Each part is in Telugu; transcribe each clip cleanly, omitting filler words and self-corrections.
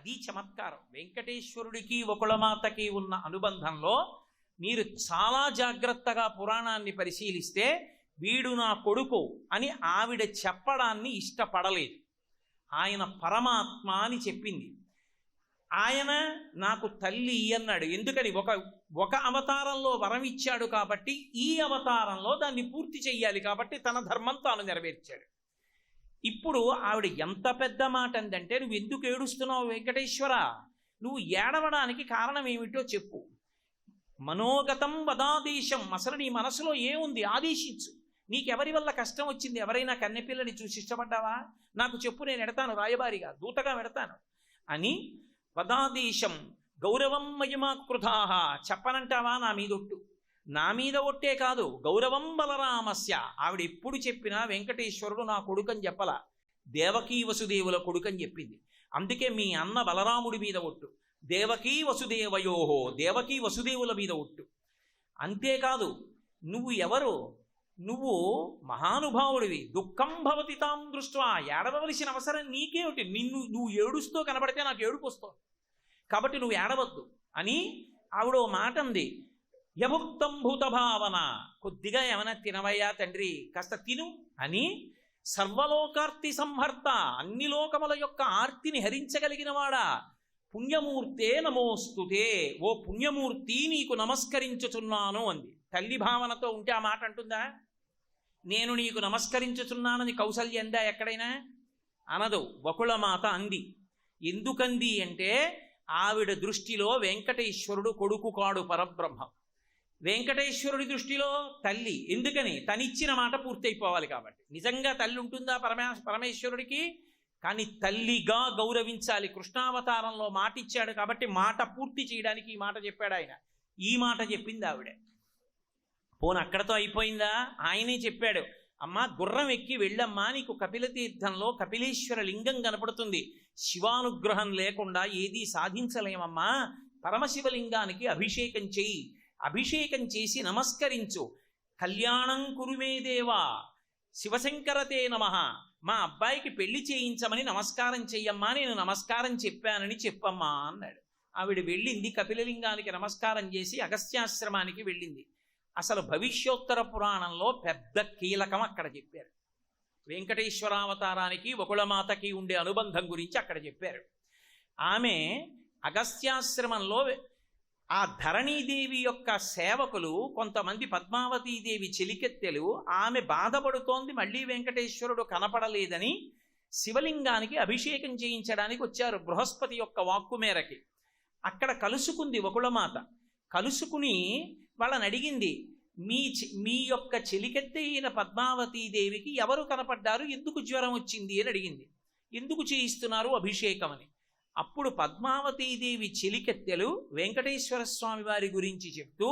అది చమత్కారం. వెంకటేశ్వరుడికి వకుళమాతకి ఉన్న అనుబంధంలో మీరు చాలా జాగ్రత్తగా పురాణాన్ని పరిశీలిస్తే వీడు నా కొడుకు అని ఆవిడ చెప్పడాన్ని ఇష్టపడలేదు. ఆయన పరమాత్మ అని చెప్పింది. ఆయన నాకు తల్లి అన్నాడు. ఎందుకని? ఒక అవతారంలో వరం ఇచ్చాడు కాబట్టి ఈ అవతారంలో దాన్ని పూర్తి చెయ్యాలి కాబట్టి తన ధర్మం తాను నెరవేర్చాడు. ఇప్పుడు ఆవిడ ఎంత పెద్ద మాట అందంటే, నువ్వు ఎందుకు ఏడుస్తున్నావు వెంకటేశ్వర? నువ్వు ఏడవడానికి కారణం ఏమిటో చెప్పు. మనోగతం వదాదేశం, అసలు నీ మనసులో ఏముంది ఆదేశించు. నీకెవరి వల్ల కష్టం వచ్చింది? ఎవరైనా కన్నెపిల్లని చూసి ఇష్టపడ్డావా? నాకు చెప్పు, నేను ఎడతాను, రాయబారిగా దూతగా పెడతాను అని. వదాదేశం గౌరవం మయమాకృతాహ, చెప్పనంటావా? నా మీద ఒట్టు. నా మీద ఒట్టే కాదు, గౌరవం బలరామస్య. ఆవిడ ఎప్పుడు చెప్పినా వెంకటేశ్వరుడు నా కొడుకని చెప్పలా, దేవకీ వసుదేవుల కొడుకని చెప్పింది. అందుకే మీ అన్న బలరాముడి మీద ఒట్టు, దేవకీ వసుదేవయోహో, దేవకీ వసుదేవుల మీద ఒట్టు. అంతేకాదు, నువ్వు ఎవరు? నువ్వు మహానుభావుడివి. దుఃఖం భవతి తాం దృష్ట్వా, ఏడవలసిన అవసరం నీకేమిటి? నువ్వు ఏడుస్తూ కనబడితే నాకు ఏడుపు వస్తుంది, కాబట్టి నువ్వు ఏడవద్దు అని ఆవిడ ఓ మాట అంది. యభుక్తం భూత భావన, కొద్దిగా ఏమైనా తినవయ్యా తండ్రి, కాస్త తిను అని. సర్వలోకార్తి సంహర్త, అన్ని లోకముల యొక్క ఆర్తిని హరించగలిగిన వాడా, పుణ్యమూర్తే నమోస్తుతే, ఓ పుణ్యమూర్తి నీకు నమస్కరించుచున్నాను అంది. తల్లి భావనతో ఉంటే ఆ మాట అంటుందా? నేను నీకు నమస్కరించుచున్నానని కౌసల్య అందా ఎక్కడైనా? అనదు. వకుళమాత అంది. ఎందుకంది అంటే ఆవిడ దృష్టిలో వెంకటేశ్వరుడు కొడుకు కాడు, పరబ్రహ్మం. వెంకటేశ్వరుడి దృష్టిలో తల్లి. ఎందుకని? తనిచ్చిన మాట పూర్తయిపోవాలి కాబట్టి. నిజంగా తల్లి ఉంటుందా పరమేశ్వరుడికి? కానీ తల్లిగా గౌరవించాలి. కృష్ణావతారంలో మాట ఇచ్చాడు కాబట్టి మాట పూర్తి చేయడానికి ఈ మాట చెప్పాడు ఆయన. ఈ మాట చెప్పింది ఆవిడే. పోను అక్కడతో అయిపోయిందా? ఆయనే చెప్పాడు, అమ్మా గుర్రం ఎక్కి వెళ్ళమ్మా, నీకు కపిల తీర్థంలో కపిలేశ్వర లింగం కనపడుతుంది. శివానుగ్రహం లేకుండా ఏదీ సాధించలేమమ్మా. పరమశివలింగానికి అభిషేకం చెయ్యి, అభిషేకం చేసి నమస్కరించు. కళ్యాణం కురుమే దేవా, శివశంకరతే నమః, మా అబ్బాయికి పెళ్లి చేయించమని నమస్కారం చెయ్యమ్మా, నేను నమస్కారం చెప్పానని చెప్పమ్మా అన్నాడు. ఆవిడ వెళ్ళింది, కపిలలింగానికి నమస్కారం చేసి అగస్త్యాశ్రమానికి వెళ్ళింది. అసలు భవిష్యోత్తర పురాణంలో పెద్ద కీలకం అక్కడ చెప్పారు. వెంకటేశ్వరావతారానికి వకుళమాతకి ఉండే అనుబంధం గురించి అక్కడ చెప్పారు. ఆమె అగస్త్యాశ్రమంలో ఆ ధరణీదేవి యొక్క సేవకులు కొంతమంది, పద్మావతీదేవి చెలికెత్తెలు, ఆమె బాధపడుతోంది మళ్ళీ వెంకటేశ్వరుడు కనపడలేదని శివలింగానికి అభిషేకం చేయించడానికి వచ్చారు బృహస్పతి యొక్క వాక్కు మేరకి. అక్కడ కలుసుకుంది వకుళమాత. కలుసుకుని వాళ్ళని అడిగింది, మీ యొక్క చెలికెత్తే అయిన పద్మావతీదేవికి ఎవరు కనపడ్డారు, ఎందుకు జ్వరం వచ్చింది అని అడిగింది. ఎందుకు చేయిస్తున్నారు అభిషేకం అని. అప్పుడు పద్మావతీదేవి చెలికెత్తెలు వెంకటేశ్వర స్వామి వారి గురించి చెప్తూ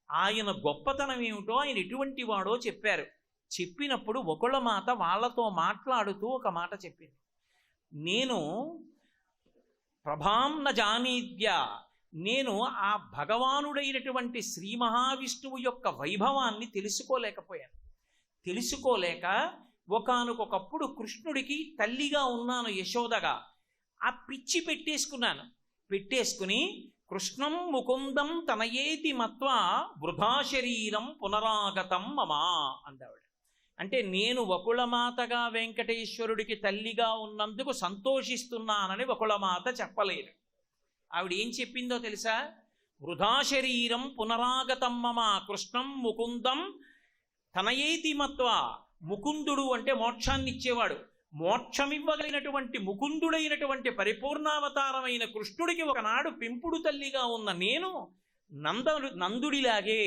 ఆయన గొప్పతనం ఏమిటో, ఆయన ఎటువంటి వాడో చెప్పారు. చెప్పినప్పుడు వకుళమాత వాళ్ళతో మాట్లాడుతూ ఒక మాట చెప్పింది, నేను ప్రభాం న జానీద్య, నేను ఆ భగవానుడైనటువంటి శ్రీ మహావిష్ణువు యొక్క వైభవాన్ని తెలుసుకోలేకపోయాను. తెలుసుకోలేక ఒకానొకప్పుడు కృష్ణుడికి తల్లిగా ఉన్నాను యశోదగా. ఆ పిచ్చి పెట్టేసుకుని కృష్ణం ముకుందం తనయేతి మత్వా వృధా శరీరం పునరాగతం మమా అందావిడ. అంటే నేను వకుళమాతగా వెంకటేశ్వరుడికి తల్లిగా ఉన్నందుకు సంతోషిస్తున్నానని వకుళమాత చెప్పలేదు. ఆవిడ ఏం చెప్పిందో తెలుసా? వృధా శరీరం పునరాగతం మమ కృష్ణం ముకుందం తనయేతి మత్వా. ముకుందుడు అంటే మోక్షాన్ని ఇచ్చేవాడు. మోక్షమివ్వగలిగినటువంటి ముకుందుడైనటువంటి పరిపూర్ణావతారమైన కృష్ణుడికి ఒకనాడు పెంపుడు తల్లిగా ఉన్న నేను నందుడిలాగే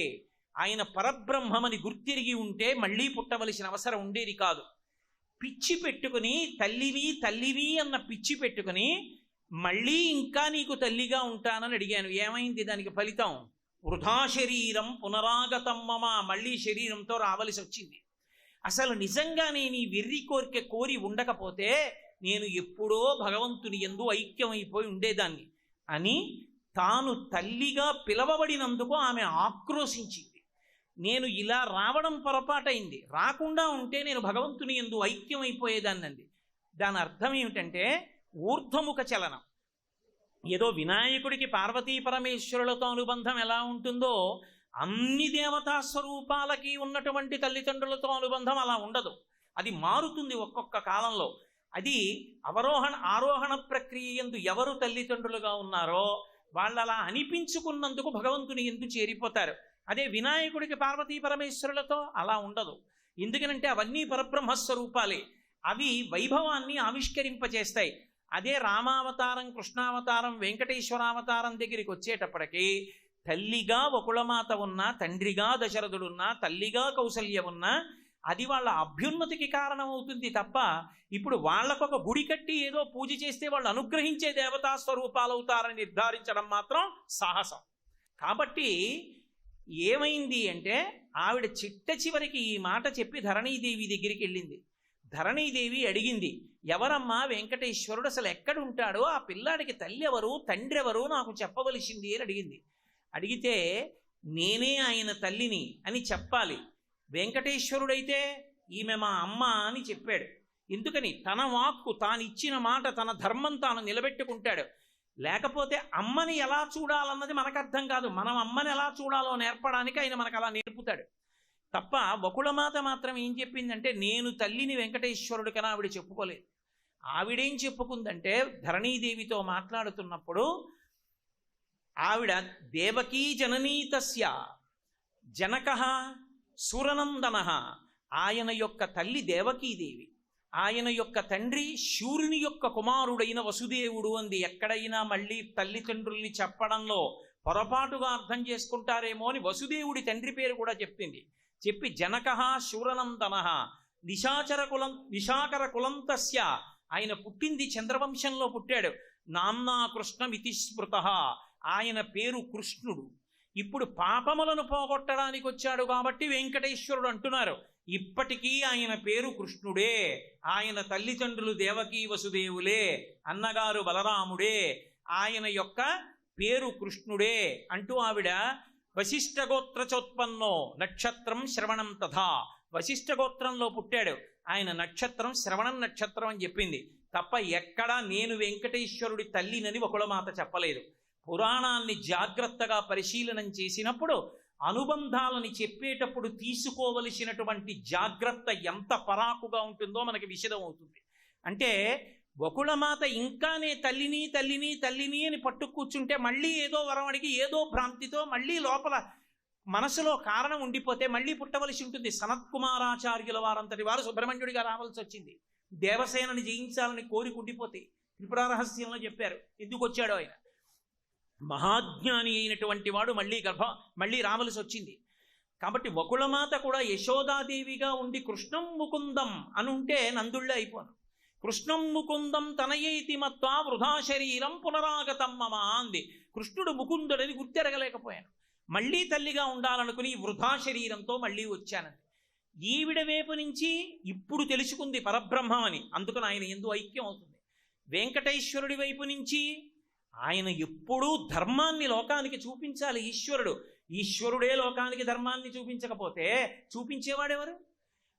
ఆయన పరబ్రహ్మమని గుర్తిరిగి ఉంటే మళ్ళీ పుట్టవలసిన అవసరం ఉండేది కాదు. పిచ్చి పెట్టుకుని తల్లివి అన్న పిచ్చి పెట్టుకుని మళ్ళీ ఇంకా నీకు తల్లిగా ఉంటానని అడిగాను. ఏమైంది దానికి ఫలితం? వృధా శరీరం పునరాగతం మమ, మళ్ళీ శరీరంతో రావలసి వచ్చింది. అసలు నిజంగా నేను ఈ వెర్రి కోరిక కోరి ఉండకపోతే నేను ఎప్పుడో భగవంతుని యందు ఐక్యమైపోయి ఉండేదాన్ని అని తాను తల్లిగా పిలవబడినందుకు ఆమె ఆక్రోశించింది. నేను ఇలా రావడం పొరపాటైంది, రాకుండా ఉంటే నేను భగవంతుని యందు ఐక్యమైపోయేదాన్ని అంది. దాని అర్థం ఏమిటంటే ఊర్ధ్వముఖ చలనం. ఏదో వినాయకుడికి పార్వతీ పరమేశ్వరులతో అనుబంధం ఎలా ఉంటుందో అన్ని దేవతా స్వరూపాలకి ఉన్నటువంటి తల్లిదండ్రులతో అనుబంధం అలా ఉండదు. అది మారుతుంది ఒక్కొక్క కాలంలో. అది ఆరోహణ ప్రక్రియ యందు ఎవరు తల్లిదండ్రులుగా ఉన్నారో వాళ్ళు అలా అనిపించుకున్నందుకు భగవంతుని ఎందు చేరిపోతారు. అదే వినాయకుడికి పార్వతీ పరమేశ్వరులతో అలా ఉండదు. ఎందుకనంటే అవన్నీ పరబ్రహ్మస్వరూపాలే. అవి వైభవాన్ని ఆవిష్కరింపచేస్తాయి. అదే రామావతారం, కృష్ణావతారం, వెంకటేశ్వరావతారం దగ్గరికి వచ్చేటప్పటికి తల్లిగా వకుళమాత ఉన్నా, తండ్రిగా దశరథుడున్నా, తల్లిగా కౌసల్య ఉన్నా అది వాళ్ళ అభ్యున్నతికి కారణమవుతుంది తప్ప ఇప్పుడు వాళ్లకొక గుడి కట్టి ఏదో పూజ చేస్తే వాళ్ళు అనుగ్రహించే దేవతా స్వరూపాలు అవుతారని నిర్ధారించడం మాత్రం సాహసం. కాబట్టి ఏమైంది అంటే ఆవిడ చిట్ట చివరికి ఈ మాట చెప్పి ధరణీదేవి దగ్గరికి వెళ్ళింది. ధరణీదేవి అడిగింది, ఎవరమ్మా వెంకటేశ్వరుడు, అసలు ఎక్కడుంటాడో, ఆ పిల్లాడికి తల్లి ఎవరు, తండ్రి ఎవరు నాకు చెప్పవలసింది అని అడిగింది. అడిగితే నేనే ఆయన తల్లిని అని చెప్పాలి. వెంకటేశ్వరుడైతే ఈమె మా అమ్మ అని చెప్పాడు. ఎందుకని? తన వాక్కు, తానిచ్చిన మాట, తన ధర్మం తాను నిలబెట్టుకుంటాడు. లేకపోతే అమ్మని ఎలా చూడాలన్నది మనకు అర్థం కాదు. మనం అమ్మని ఎలా చూడాలో నేర్పడానికి ఆయన మనకు అలా నేర్పుతాడు తప్ప వకుళమాత మాత్రం ఏం చెప్పిందంటే నేను తల్లిని వెంకటేశ్వరుడికన్నా ఆవిడ చెప్పుకోలేదు. ఆవిడేం చెప్పుకుందంటే ధరణీదేవితో మాట్లాడుతున్నప్పుడు ఆవిడ దేవకీ జననీతస్య జనకః సురనందనః, ఆయన యొక్క తల్లి దేవకీదేవి, ఆయన యొక్క తండ్రి శూరుని యొక్క కుమారుడైన వసుదేవుడు అంది. ఎక్కడైనా మళ్ళీ తల్లిదండ్రుల్ని చెప్పడంలో పొరపాటుగా అర్థం చేసుకుంటారేమో అని వసుదేవుడి తండ్రి పేరు కూడా చెప్పింది. చెప్పి జనకః శూరనందనః నిశాకర కులంతస్య, ఆయన పుట్టింది చంద్రవంశంలో పుట్టాడు. నామ్నా కృష్ణమితి స్మృతః, ఆయన పేరు కృష్ణుడు. ఇప్పుడు పాపములను పోగొట్టడానికి వచ్చాడు కాబట్టి వెంకటేశ్వరుడు అంటున్నారు. ఇప్పటికీ ఆయన పేరు కృష్ణుడే. ఆయన తల్లిదండ్రులు దేవకీ వసుదేవులే, అన్నగారు బలరాముడే, ఆయన యొక్క పేరు కృష్ణుడే అంటూ ఆవిడ వశిష్ఠగోత్రచోత్పన్నో నక్షత్రం శ్రవణం తథా, వశిష్ఠగోత్రంలో పుట్టాడు, ఆయన నక్షత్రం శ్రవణం నక్షత్రం అని చెప్పింది తప్ప ఎక్కడా నేను వెంకటేశ్వరుడి తల్లినని వకుళమాత చెప్పలేదు. పురాణాన్ని జాగ్రత్తగా పరిశీలనం చేసినప్పుడు అనుబంధాలని చెప్పేటప్పుడు తీసుకోవలసినటువంటి జాగ్రత్త ఎంత పరాకుగా ఉంటుందో మనకి విషదం అవుతుంది. అంటే వకుళమాత ఇంకానే తల్లిని తల్లిని తల్లిని అని పట్టు కూర్చుంటే మళ్ళీ ఏదో వరం అడిగి ఏదో భ్రాంతితో మళ్ళీ లోపల మనసులో కారణం ఉండిపోతే మళ్ళీ పుట్టవలసి ఉంటుంది. సనత్కుమారాచార్యుల వారంతటి వారు సుబ్రహ్మణ్యుడిగా రావాల్సి వచ్చింది. దేవసేనని జయించాలని కోరిక ఉండిపోతే త్రిపురారహస్యంలో చెప్పారు ఎందుకు వచ్చాడో ఆయన. మహాజ్ఞాని అయినటువంటి వాడు మళ్ళీ రావలసి వచ్చింది. కాబట్టి వకుళమాత కూడా యశోదాదేవిగా ఉండి కృష్ణం ముకుందం అనుంటే నందుళ్ళే అయిపోను. కృష్ణం ముకుందం తనయేతి మత్వా వృధా శరీరం పునరాగతం మమ అంది. కృష్ణుడు ముకుందుడని గుర్తెరగలేకపోయాను, మళ్ళీ తల్లిగా ఉండాలనుకుని వృధా శరీరంతో మళ్ళీ వచ్చానండి. ఈవిడ వైపు నుంచి ఇప్పుడు తెలుసుకుంది పరబ్రహ్మం అని, అందుకని ఆయన ఎందు ఐక్యం అవుతుంది. వెంకటేశ్వరుడి వైపు నుంచి ఆయన ఎప్పుడూ ధర్మాన్ని లోకానికి చూపించాలి. ఈశ్వరుడే లోకానికి ధర్మాన్ని చూపించకపోతే చూపించేవాడెవరు?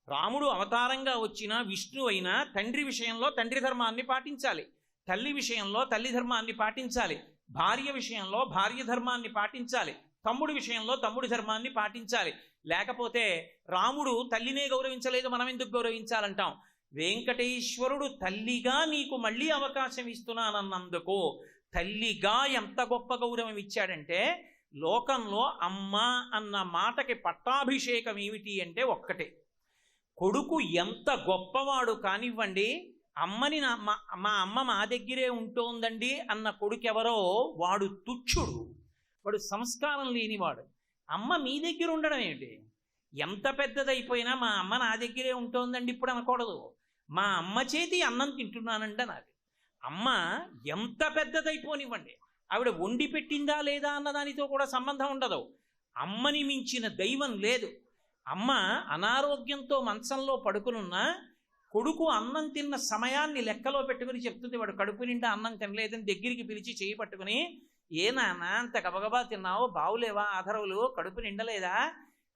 రాముడు అవతారంగా వచ్చినా విష్ణు అయినా తండ్రి విషయంలో తండ్రి ధర్మాన్ని పాటించాలి, తల్లి విషయంలో తల్లి ధర్మాన్ని పాటించాలి, భార్య విషయంలో భార్య ధర్మాన్ని పాటించాలి, తమ్ముడి విషయంలో తమ్ముడి ధర్మాన్ని పాటించాలి. లేకపోతే రాముడు తల్లినే గౌరవించలేదు, మనం ఎందుకు గౌరవించాలంటాం? వెంకటేశ్వరుడు తల్లిగా నీకు మళ్ళీ అవకాశం ఇస్తున్నానన్నందుకు తల్లిగా ఎంత గొప్ప గౌరవం ఇచ్చాడంటే, లోకంలో అమ్మ అన్న మాటకి పట్టాభిషేకం ఏమిటి అంటే ఒక్కటే, కొడుకు ఎంత గొప్పవాడు కానివ్వండి, అమ్మని మా అమ్మ మా దగ్గరే ఉంటోందండి అన్న కొడుకెవరో వాడు తుచ్చుడు, వాడు సంస్కారం లేనివాడు. అమ్మ మీ దగ్గర ఉండడం ఏమిటి? ఎంత పెద్దదైపోయినా మా అమ్మ నా దగ్గరే ఉంటోందండి ఇప్పుడు అనకూడదు. మా అమ్మ చేతి అన్నం తింటున్నానండి అనాలి. అమ్మ ఎంత పెద్దదైపోనివ్వండి, ఆవిడ వండి పెట్టిందా లేదా అన్న దానితో కూడా సంబంధం ఉండదు. అమ్మని మించిన దైవం లేదు. అమ్మ అనారోగ్యంతో మంచంలో పడుకునున్నా కొడుకు అన్నం తిన్న సమయాన్ని లెక్కలో పెట్టుకుని చెప్తుంది. వాడు కడుపు నిండా అన్నం తినలేదని దగ్గరికి పిలిచి చేయి పట్టుకుని, ఏ నాన్న అంత గబగబా తిన్నావు, బావులేవా ఆధరవులు, కడుపు నిండలేదా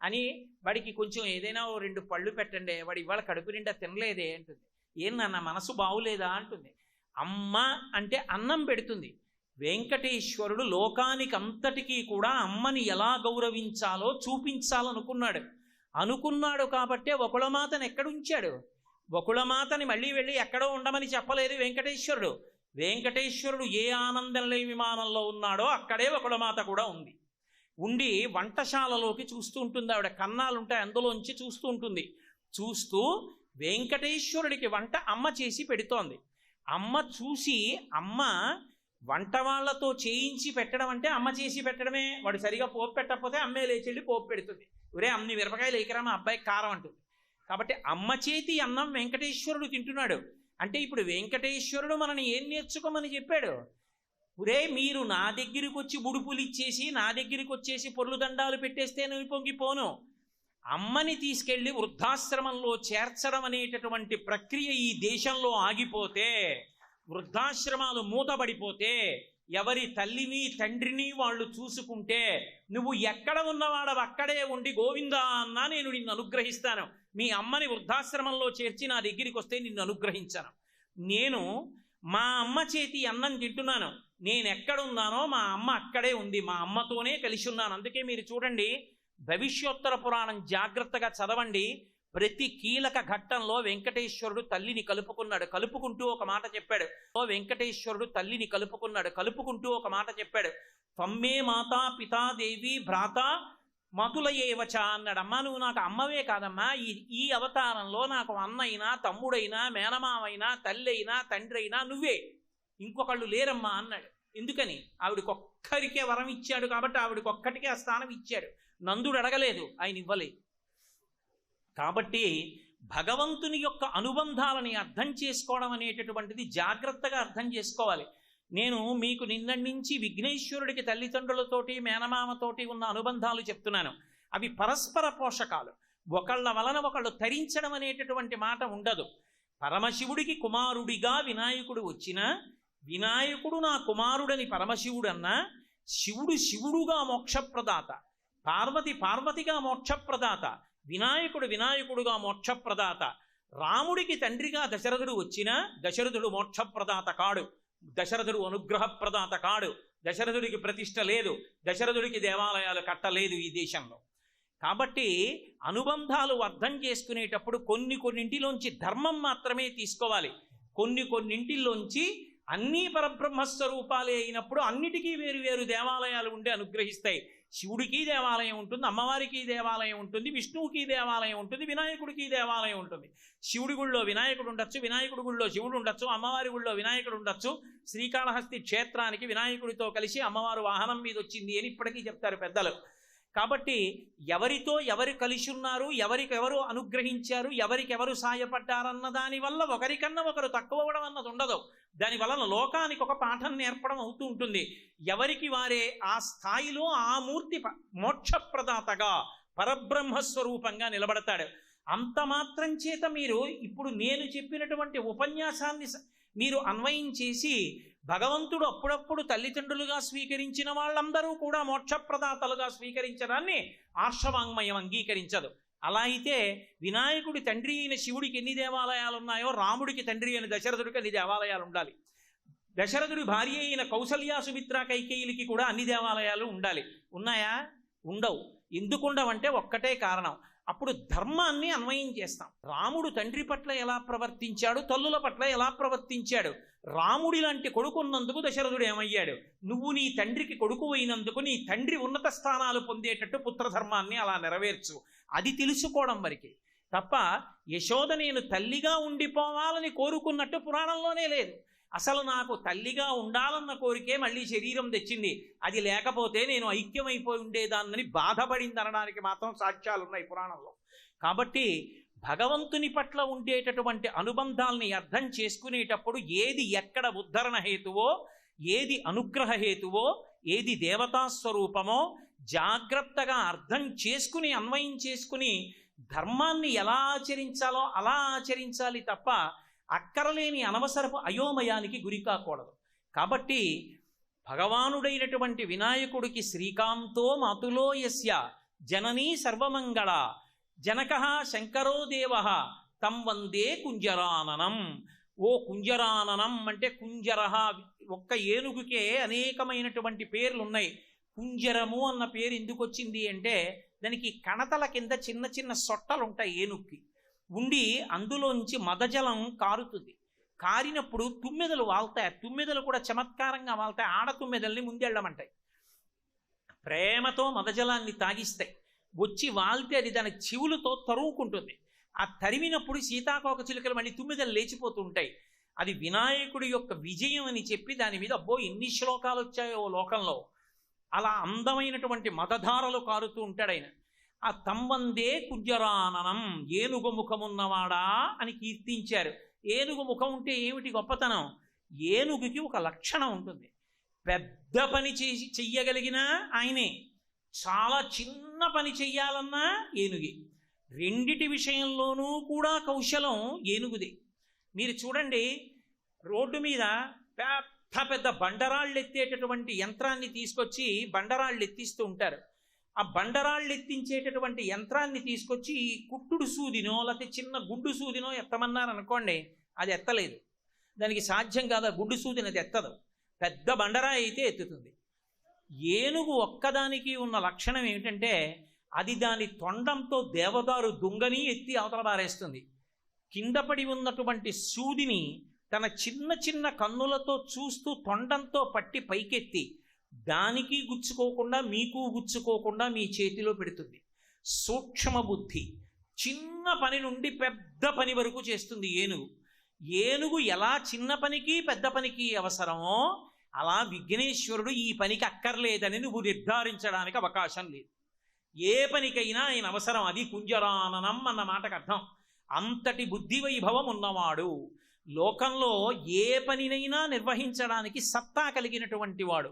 అని వాడికి కొంచెం ఏదైనా 2 పళ్ళు పెట్టండి, వాడు ఇవాళ కడుపు నిండా తినలేదే అంటుంది. ఏం నాన్న మనసు బావులేదా అంటుంది. అమ్మ అంటే అన్నం పెడుతుంది. వెంకటేశ్వరుడు లోకానికి అంతటికీ కూడా అమ్మని ఎలా గౌరవించాలో అనుకున్నాడు కాబట్టే వకుళమాతను ఎక్కడుంచాడు. వకుళమాతని మళ్ళీ వెళ్ళి ఎక్కడో ఉండమని చెప్పలేదు వెంకటేశ్వరుడు. వెంకటేశ్వరుడు ఏ ఆనందంలో విమానంలో ఉన్నాడో అక్కడే వకుళమాత కూడా ఉంది. ఉండి వంటశాలలోకి చూస్తూ ఉంటుంది. ఆవిడ కన్నాలుంటాయి, అందులోంచి చూస్తూ ఉంటుంది. చూస్తూ వెంకటేశ్వరుడికి వంట అమ్మ చేసి పెడుతోంది. అమ్మ చూసి, అమ్మ వంట వాళ్లతో చేయించి పెట్టడం అంటే అమ్మ చేసి పెట్టడమే. వాడు సరిగా పోపు పెట్టకపోతే అమ్మే లేచెళ్ళి పోపు పెడుతుంది. ఒరే అన్ని మిరపకాయలు లేకరా మా అబ్బాయికి కారం అంటుంది. కాబట్టి అమ్మ చేతి అన్నం వెంకటేశ్వరుడు తింటున్నాడు. అంటే ఇప్పుడు వెంకటేశ్వరుడు మనని ఏం నేర్చుకోమని చెప్పాడు? ఒరే మీరు నా దగ్గరికి వచ్చి బుడుపులు ఇచ్చేసి నా దగ్గరికి వచ్చేసి పొర్లు దండాలు పెట్టేస్తే నేను పొంగిపోను. అమ్మని తీసుకెళ్లి వృద్ధాశ్రమంలో చేర్చడం అనేటటువంటి ప్రక్రియ ఈ దేశంలో ఆగిపోతే, వృద్ధాశ్రమాలు మూతబడిపోతే, ఎవరి తల్లిని తండ్రిని వాళ్ళు చూసుకుంటే, నువ్వు ఎక్కడ ఉన్నవాడవు అక్కడే ఉండి గోవిందా అన్నా నేను నిన్ను అనుగ్రహిస్తాను. మీ అమ్మని వృద్ధాశ్రమంలో చేర్చి నా దగ్గరికి వస్తే నిన్ను అనుగ్రహించాను. నేను మా అమ్మ చేతి అన్నం తింటున్నాను. నేను ఎక్కడున్నానో మా అమ్మ అక్కడే ఉంది, మా అమ్మతోనే కలిసి ఉన్నాను. అందుకే మీరు చూడండి, భవిష్యోత్తర పురాణం జాగ్రత్తగా చదవండి. ప్రతి కీలక ఘట్టంలో వెంకటేశ్వరుడు తల్లిని కలుపుకుంటూ ఒక మాట చెప్పాడు. వెంకటేశ్వరుడు తల్లిని కలుపుకుంటూ ఒక మాట చెప్పాడు. త్వమ్మే మాతా పితా దేవి భ్రాత మతులయేవచ అన్నాడు. అమ్మ నువ్వు నాకు అమ్మవే కాదమ్మా, ఈ అవతారంలో నాకు అన్నైనా తమ్ముడైనా మేనమామైనా తల్లి అయినా తండ్రి అయినా నువ్వే, ఇంకొకళ్ళు లేరమ్మా అన్నాడు. ఎందుకని? ఆవిడకొక్కరికే వరం ఇచ్చాడు కాబట్టి ఆవిడకొక్కటికే ఆ స్థానం ఇచ్చాడు. నందుడు అడగలేదు, ఆయన ఇవ్వలేదు. కాబట్టి భగవంతుని యొక్క అనుబంధాలని అర్థం చేసుకోవడం అనేటటువంటిది జాగ్రత్తగా అర్థం చేసుకోవాలి. నేను మీకు నిన్నటి నుంచి విఘ్నేశ్వరుడికి తల్లిదండ్రులతోటి మేనమామతోటి ఉన్న అనుబంధాలు చెప్తున్నాను. అవి పరస్పర పోషకాలు. ఒకళ్ళ వలన ఒకళ్ళు తరించడం అనేటటువంటి మాట ఉండదు. పరమశివుడికి కుమారుడిగా వినాయకుడు వచ్చినా, వినాయకుడు నా కుమారుడని పరమశివుడన్నా, శివుడు శివుడుగా మోక్షప్రదాత, పార్వతి పార్వతిగా మోక్షప్రదాత, వినాయకుడు వినాయకుడుగా మోక్షప్రదాత. రాముడికి తండ్రిగా దశరథుడు వచ్చినా దశరథుడు మోక్షప్రదాత కాడు, దశరథుడు అనుగ్రహప్రదాత కాడు. దశరథుడికి ప్రతిష్ట లేదు, దశరథుడికి దేవాలయాలు కట్టలేదు ఈ దేశంలో. కాబట్టి అనుబంధాలు అర్థం చేసుకునేటప్పుడు కొన్నింటిలోంచి ధర్మం మాత్రమే తీసుకోవాలి. కొన్నింటిలోంచి అన్నీ పరబ్రహ్మస్వరూపాలే అయినప్పుడు అన్నిటికీ వేరు వేరు దేవాలయాలు ఉండి అనుగ్రహిస్తాయి. శివుడికి దేవాలయం ఉంటుంది, అమ్మవారికి దేవాలయం ఉంటుంది, విష్ణువుకి దేవాలయం ఉంటుంది, వినాయకుడికి దేవాలయం ఉంటుంది. శివుడి గుళ్ళో వినాయకుడు ఉండొచ్చు, వినాయకుడి గుళ్ళో శివుడు ఉండొచ్చు, అమ్మవారి గుళ్ళో వినాయకుడు ఉండొచ్చు. శ్రీకాళహస్తి క్షేత్రానికి వినాయకుడితో కలిసి అమ్మవారు వాహనం మీద వచ్చింది అని ఇప్పటికీ చెప్తారు పెద్దలు. కాబట్టి ఎవరితో ఎవరు కలిసి ఉన్నారు, ఎవరికెవరు అనుగ్రహించారు, ఎవరికెవరు సాయపడ్డారన్న దానివల్ల ఒకరికన్నా ఒకరు తక్కువ అవ్వడం అన్నది ఉండదు. దానివలన లోకానికి ఒక పాఠం నేర్పడం అవుతూ ఉంటుంది. ఎవరికి వారే ఆ స్థాయిలో ఆ మూర్తి మోక్షప్రదాతగా పరబ్రహ్మస్వరూపంగా నిలబడతాడు. అంత మాత్రం చేత మీరు ఇప్పుడు నేను చెప్పినటువంటి ఉపన్యాసాన్ని మీరు అన్వయం చేసి భగవంతుడు అప్పుడప్పుడు తల్లిదండ్రులుగా స్వీకరించిన వాళ్ళందరూ కూడా మోక్షప్రదాతలుగా స్వీకరించడాన్ని ఆర్షవాంగ్మయం అంగీకరించదు. అలా అయితే వినాయకుడి తండ్రి అయిన శివుడికి ఎన్ని దేవాలయాలు ఉన్నాయో రాముడికి తండ్రి అయిన దశరథుడికి అన్ని దేవాలయాలు ఉండాలి. దశరథుడి భార్య అయిన కౌసల్య సుమిత్ర కైకేయులకి కూడా అన్ని దేవాలయాలు ఉండాలి. ఉన్నాయా? ఉండవు. ఎందుకుండవంటే ఒక్కటే కారణం, అప్పుడు ధర్మాన్ని అన్వయం చేస్తాం. రాముడు తండ్రి పట్ల ఎలా ప్రవర్తించాడు, తల్లుల పట్ల ఎలా ప్రవర్తించాడు. రాముడి లాంటి కొడుకున్నందుకు దశరథుడు ఏమయ్యాడు? నువ్వు నీ తండ్రికి కొడుకు అయినందుకు నీ తండ్రి ఉన్నత స్థానాలు పొందేటట్టు పుత్రధర్మాన్ని అలా నెరవేర్చు. అది తెలుసుకోవడం వరకే తప్ప యశోద నేను తల్లిగా ఉండిపోవాలని కోరుకున్నట్టు పురాణంలోనే లేదు. అసలు నాకు తల్లిగా ఉండాలన్న కోరికే మళ్ళీ శరీరం తెచ్చింది. అది లేకపోతే నేను ఐక్యమైపోయి ఉండేదాన్నని బాధపడింది అనడానికి మాత్రం సాక్ష్యాలు ఉన్నాయి పురాణంలో. కాబట్టి భగవంతుని పట్ల ఉండేటటువంటి అనుబంధాల్ని అర్థం చేసుకునేటప్పుడు ఏది ఎక్కడ ఉద్ధరణ హేతువో, ఏది అనుగ్రహ హేతువో, ఏది దేవతాస్వరూపమో జాగ్రత్తగా అర్థం చేసుకుని అన్వయం చేసుకుని ధర్మాన్ని ఎలా ఆచరించాలో అలా ఆచరించాలి తప్ప అక్కరలేని అనవసరపు అయోమయానికి గురి కాకూడదు. కాబట్టి భగవానుడైనటువంటి వినాయకుడికి శ్రీకాంతో మాతులో యస్య జననీ సర్వమంగళ జనకః శంకరో దేవః తం వందే కుంజరాననం. ఓ కుంజరాననం అంటే కుంజరహ, ఒక్క ఏనుగుకే అనేకమైనటువంటి పేర్లు ఉన్నాయి. కుంజరము అన్న పేరు ఎందుకు వచ్చింది అంటే దానికి కణతల కింద చిన్న చిన్న సొట్టలు ఉంటాయి ఏనుగుకి ఉండి, అందులోంచి మదజలం కారుతుంది. కారినప్పుడు తుమ్మెదలు వాళ్తాయి. తుమ్మెదలు కూడా చమత్కారంగా వాళ్తాయి. ఆడ తుమ్మెదల్ని ముందెళ్ళమంటాయి. ప్రేమతో మదజలాన్ని తాగిస్తాయి. వచ్చి వాళ్తే అది దాని చెవులతో తరువుకుంటుంది. ఆ తరిమినప్పుడు సీతాకోక చిలుకలు మళ్ళీ తుమ్మెదలు లేచిపోతూ ఉంటాయి. అది వినాయకుడి యొక్క విజయం అని చెప్పి దాని మీద అబ్బో ఎన్ని శ్లోకాలు వచ్చాయో లోకంలో. అలా అందమైనటువంటి మదధారలు కారుతూ ఉంటాడు ఆయన. ఆ తంబందే కుంజరాననం, ఏనుగు ముఖమున్నవాడా అని కీర్తించారు. ఏనుగు ముఖం ఉంటే ఏమిటి గొప్పతనం? ఏనుగుకి ఒక లక్షణం ఉంటుంది. పెద్ద పని చెయ్యగలిగినా ఆయనే, చాలా చిన్న పని చెయ్యాలన్నా ఏనుగే. రెండిటి విషయంలోనూ కూడా కౌశలం ఏనుగుదే. మీరు చూడండి, రోడ్డు మీద పెద్ద పెద్ద బండరాళ్ళు ఎత్తేటటువంటి యంత్రాన్ని తీసుకొచ్చి బండరాళ్ళు ఎత్తిస్తూ ఉంటారు. ఆ బండరాళ్ళు ఎత్తించేటటువంటి యంత్రాన్ని తీసుకొచ్చి కుట్టుడు సూదినో లేకపోతే చిన్న గుడ్డు సూదినో ఎత్తమన్నారనుకోండి, అది ఎత్తలేదు. దానికి సాధ్యం కాదు. ఆ గుడ్డు సూదిని అది ఎత్తదు. పెద్ద బండరాయి అయితే ఎత్తుతుంది. ఏనుగు ఒక్కదానికి ఉన్న లక్షణం ఏమిటంటే అది దాని తొండంతో దేవదారు దుంగని ఎత్తి అవతల బారేస్తుంది. కింద పడి ఉన్నటువంటి సూదిని తన చిన్న చిన్న కన్నులతో చూస్తూ తొండంతో పట్టి పైకెత్తి దానికి గుచ్చుకోకుండా మీకు గుచ్చుకోకుండా మీ చేతిలో పెడుతుంది. సూక్ష్మ బుద్ధి. చిన్న పని నుండి పెద్ద పని వరకు చేస్తుంది ఏనుగు. ఏనుగు ఎలా చిన్న పనికి పెద్ద పనికి అవసరమో అలా విఘ్నేశ్వరుడు ఈ పనికి అక్కర్లేదని నువ్వు నిర్ధారించడానికి అవకాశం లేదు. ఏ పనికైనా ఆయన అవసరం. అది కుంజరాననం అన్న మాటకు అర్థం. అంతటి బుద్ధి వైభవం ఉన్నవాడు, లోకంలో ఏ పనినైనా నిర్వహించడానికి సత్తా కలిగినటువంటి వాడు.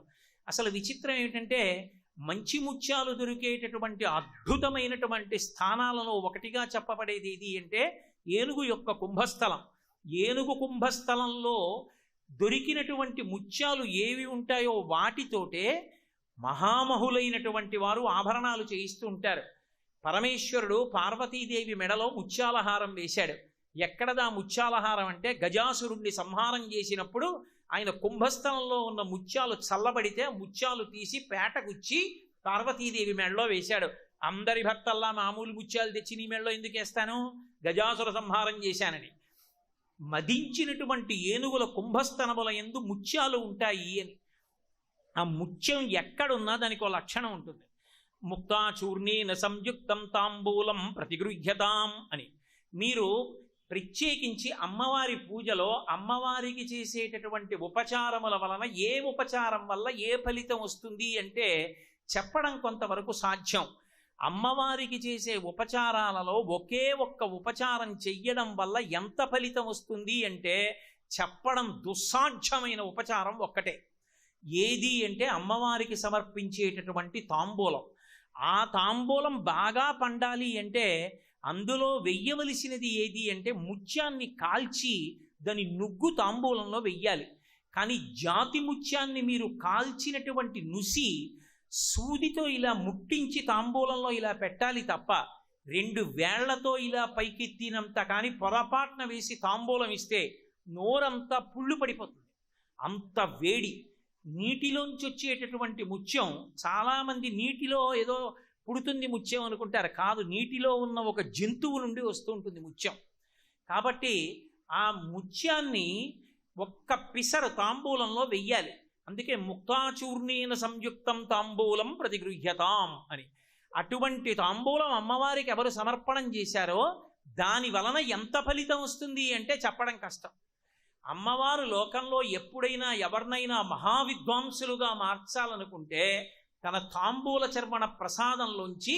అసలు విచిత్రం ఏమిటంటే మంచి ముత్యాలు దొరికేటటువంటి అద్భుతమైనటువంటి స్థానాలలో ఒకటిగా చెప్పబడేది ఏది అంటే ఏనుగు యొక్క కుంభస్థలం. ఏనుగు కుంభస్థలంలో దొరికినటువంటి ముత్యాలు ఏవి ఉంటాయో వాటితోటే మహామహులైనటువంటి వారు ఆభరణాలు చేయిస్తూ ఉంటారు. పరమేశ్వరుడు పార్వతీదేవి మెడలో ముత్యాలహారం వేశాడు. ఎక్కడదా ముత్యాలహారం అంటే గజాసురుణ్ణి సంహారం చేసినప్పుడు ఆయన కుంభస్థలంలో ఉన్న ముత్యాలు చల్లబడితే ముత్యాలు తీసి పేటగుచ్చి పార్వతీదేవి మెడలో వేశాడు. అందరి భర్తల్లా మామూలు ముత్యాలు తెచ్చి నీ మెడలో ఎందుకు వేస్తాను? గజాసుర సంహారం చేశానని. మదించినటువంటి ఏనుగుల కుంభస్థనముల యందు ముత్యాలు ఉంటాయి అని. ఆ ముత్యం ఎక్కడున్నా దానికి ఒక లక్షణం ఉంటుంది. ముక్తాచూర్ణేన సంయుక్తం తాంబూలం ప్రతిగృహ్యతాం అని. మీరు ప్రత్యేకించి అమ్మవారి పూజలో అమ్మవారికి చేసేటటువంటి ఉపచారముల వలన ఏ ఉపచారం వల్ల ఏ ఫలితం వస్తుంది అంటే చెప్పడం కొంతవరకు సాధ్యం. అమ్మవారికి చేసే ఉపచారాలలో ఒకే ఒక్క ఉపచారం చెయ్యడం వల్ల ఎంత ఫలితం వస్తుంది అంటే చెప్పడం దుస్సాధ్యమైన ఉపచారం ఒక్కటే. ఏది అంటే అమ్మవారికి సమర్పించేటటువంటి తాంబూలం. ఆ తాంబూలం బాగా పండాలి అంటే అందులో వెయ్యవలసినది ఏది అంటే ముత్యాన్ని కాల్చి దాని నుగ్గు తాంబూలంలో వెయ్యాలి. కానీ జాతి ముత్యాన్ని మీరు కాల్చినటువంటి నుసి సూదితో ఇలా ముట్టించి తాంబూలంలో ఇలా పెట్టాలి తప్ప 2 వేళ్లతో ఇలా పైకెత్తినంత కానీ పొరపాటున వేసి తాంబూలం ఇస్తే నోరంతా పుళ్ళు పడిపోతుంది. అంత వేడి. నీటిలోంచి వచ్చేటటువంటి ముత్యం, చాలామంది నీటిలో ఏదో పుడుతుంది ముత్యం అనుకుంటారు. కాదు, నీటిలో ఉన్న ఒక జంతువు నుండి వస్తూ ఉంటుంది ముత్యం. కాబట్టి ఆ ముత్యాన్ని ఒక్క పిసరు తాంబూలంలో వెయ్యాలి. అందుకే ముక్తాచూర్ణేన సంయుక్తం తాంబూలం ప్రతిగృహ్యతాం అని. అటువంటి తాంబూలం అమ్మవారికి ఎవరు సమర్పణం చేశారో దాని వలన ఎంత ఫలితం వస్తుంది అంటే చెప్పడం కష్టం. అమ్మవారు లోకంలో ఎప్పుడైనా ఎవరినైనా మహావిద్వాంసులుగా మార్చాలనుకుంటే తన తాంబూల చర్మణ ప్రసాదంలోంచి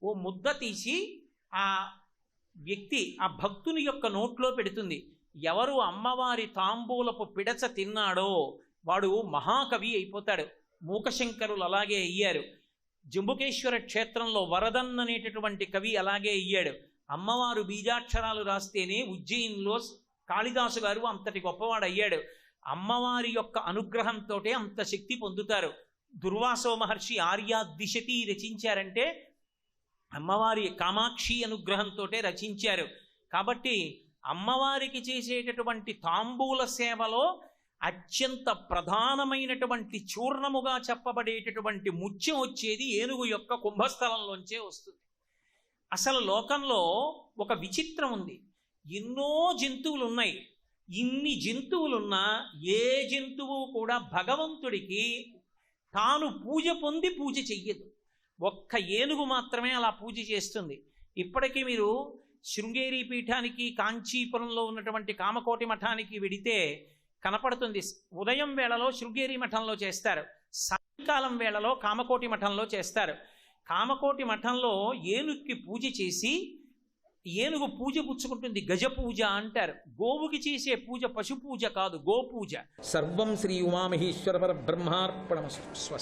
ఓ ముద్ద తీసి ఆ వ్యక్తి, ఆ భక్తుని యొక్క నోట్లో పెడుతుంది. ఎవరు అమ్మవారి తాంబూలపు పిడచ తిన్నాడో వాడు మహాకవి అయిపోతాడు. మూకశంకరులు అలాగే అయ్యారు. జంబుకేశ్వర క్షేత్రంలో వరదన్ అనేటటువంటి కవి అలాగే అయ్యాడు. అమ్మవారు బీజాక్షరాలు రాస్తేనే ఉజ్జయిన్లో కాళిదాసు గారు అంతటి గొప్పవాడు అయ్యాడు. అమ్మవారి యొక్క అనుగ్రహంతో అంత శక్తి పొందుతారు. దుర్వాసో మహర్షి ఆర్యాదిశతి రచించారంటే అమ్మవారి కామాక్షి అనుగ్రహంతో రచించారు. కాబట్టి అమ్మవారికి చేసేటటువంటి తాంబూల సేవలో అత్యంత ప్రధానమైనటువంటి చూర్ణముగా చెప్పబడేటటువంటి ముత్యం వచ్చేది ఏనుగు యొక్క కుంభస్థలంలోంచే వస్తుంది. అసలు లోకంలో ఒక విచిత్రం ఉంది. ఎన్నో జంతువులు ఉన్నాయి. ఇన్ని జంతువులున్నా ఏ జంతువు కూడా భగవంతుడికి తాను పూజ పొంది పూజ చెయ్యదు. ఒక్క ఏనుగు మాత్రమే అలా పూజ చేస్తుంది. ఇప్పటికీ మీరు శృంగేరి పీఠానికి కాంచీపురంలో ఉన్నటువంటి కామకోటి మఠానికి వెడితే కనపడుతుంది. ఉదయం వేళలో శృంగేరి మఠంలో చేస్తారు, సాయంకాలం వేళలో కామకోటి మఠంలో చేస్తారు. కామకోటి మఠంలో ఏనుగుకి పూజ చేసి ఏనుగు పూజ పుచ్చుకుంటుంది, గజ పూజ అంటారు. గోవుకి చేసే పూజ పశు పూజ కాదు, గోపూజ. సర్వం శ్రీ ఉమామహేశ్వర పరబ్రహ్మార్పణమస్తు. స్వస్తి.